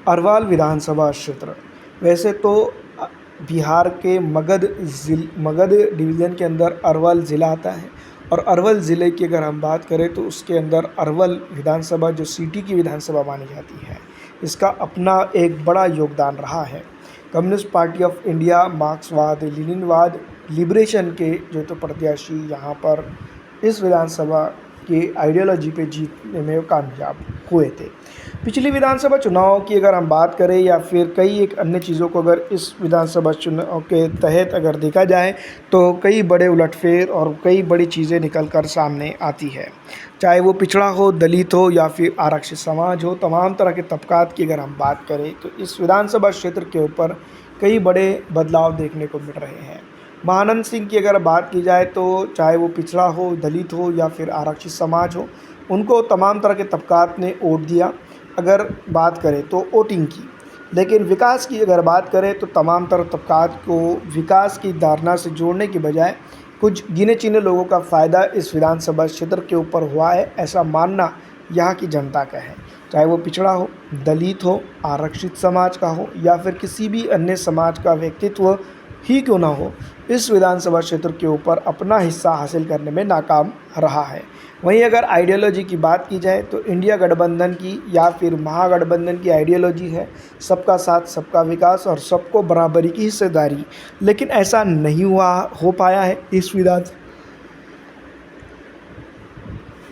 अरवाल विधानसभा क्षेत्र। वैसे तो बिहार के मगध डिवीज़न के अंदर अरवल ज़िला आता है और अरवल ज़िले की अगर हम बात करें तो उसके अंदर अरवल विधानसभा जो सिटी की विधानसभा मानी जाती है, इसका अपना एक बड़ा योगदान रहा है। कम्युनिस्ट पार्टी ऑफ इंडिया, मार्क्सवाद, लेनिनवाद, लिबरेशन के जो तो प्रत्याशी यहाँ पर इस विधानसभा के आइडियोलॉजी पे जीतने में कामयाब हुए थे। पिछली विधानसभा चुनाव की अगर हम बात करें या फिर कई एक अन्य चीज़ों को अगर इस विधानसभा चुनाव के तहत अगर देखा जाए तो कई बड़े उलटफेर और कई बड़ी चीज़ें निकल कर सामने आती है। चाहे वो पिछड़ा हो, दलित हो या फिर आरक्षित समाज हो, तमाम तरह के तबकात की अगर हम बात करें तो इस विधानसभा क्षेत्र के ऊपर कई बड़े बदलाव देखने को मिल रहे हैं। महानंद सिंह की अगर बात की जाए तो चाहे वो पिछड़ा हो, दलित हो या फिर आरक्षित समाज हो, उनको तमाम तरह के तबकात ने वोट दिया। अगर बात करें तो वोटिंग की, लेकिन विकास की अगर बात करें तो तमाम तरह तबकात को विकास की धारणा से जोड़ने के बजाय कुछ गिने चुने लोगों का फ़ायदा इस विधानसभा क्षेत्र के ऊपर हुआ है, ऐसा मानना यहाँ की जनता का है। चाहे वो पिछड़ा हो, दलित हो, आरक्षित समाज का हो या फिर किसी भी अन्य समाज का व्यक्तित्व ही क्यों ना हो, इस विधानसभा क्षेत्र के ऊपर अपना हिस्सा हासिल करने में नाकाम रहा है। वहीं अगर आइडियोलॉजी की बात की जाए तो इंडिया गठबंधन की या फिर महागठबंधन की आइडियोलॉजी है सबका साथ, सबका विकास और सबको बराबरी की हिस्सेदारी, लेकिन ऐसा नहीं हो पाया है इस विधान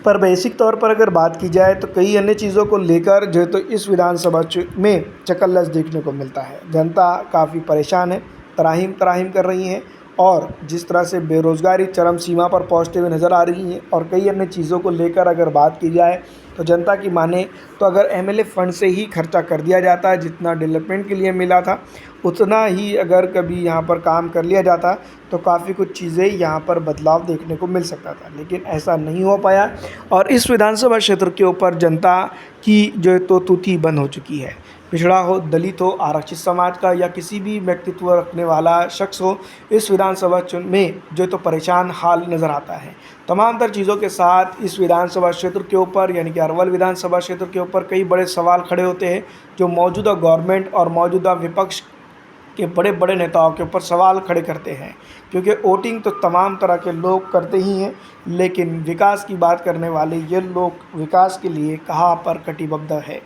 पर। बेसिक तौर पर अगर बात की जाए तो कई अन्य चीज़ों को लेकर जो है तो इस विधानसभा में चकल्लस देखने को मिलता है। जनता काफ़ी परेशान है, तराहीम कर रही हैं और जिस तरह से बेरोज़गारी चरम सीमा पर पहुंचते हुए नज़र आ रही है और कई अन्य चीज़ों को लेकर अगर बात की जाए तो जनता की माने तो अगर एमएलए फंड से ही खर्चा कर दिया जाता है, जितना डेवलपमेंट के लिए मिला था उतना ही अगर कभी यहाँ पर काम कर लिया जाता तो काफ़ी कुछ चीज़ें यहाँ पर बदलाव देखने को मिल सकता था, लेकिन ऐसा नहीं हो पाया और इस विधानसभा क्षेत्र के ऊपर जनता की जो है तो तूती बंद हो चुकी है। पिछड़ा हो, दलित हो, आरक्षित समाज का या किसी भी व्यक्तित्व रखने वाला शख्स हो, इस विधानसभा में जो तो परेशान हाल नज़र आता है। तमाम तर चीज़ों के साथ इस विधानसभा क्षेत्र के ऊपर यानी कि अरवल विधानसभा क्षेत्र के ऊपर कई बड़े सवाल खड़े होते हैं, जो मौजूदा गवर्नमेंट और मौजूदा विपक्ष के बड़े बड़े नेताओं के ऊपर सवाल खड़े करते हैं, क्योंकि वोटिंग तो तमाम तरह के लोग करते ही हैं, लेकिन विकास की बात करने वाले ये लोग विकास के लिए कहाँ पर कटिबद्ध है।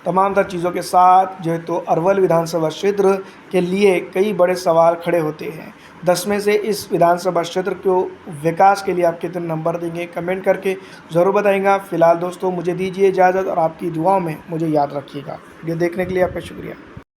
तमाम तर चीज़ों के साथ जो है तो अरवल विधानसभा क्षेत्र के लिए कई बड़े सवाल खड़े होते हैं। 10 में से इस विधानसभा क्षेत्र को विकास के लिए आप कितने नंबर देंगे, कमेंट करके ज़रूर बताएंगा। फ़िलहाल दोस्तों मुझे दीजिए इजाज़त और आपकी दुआओं में मुझे याद रखिएगा। वीडियो देखने के लिए आपका शुक्रिया।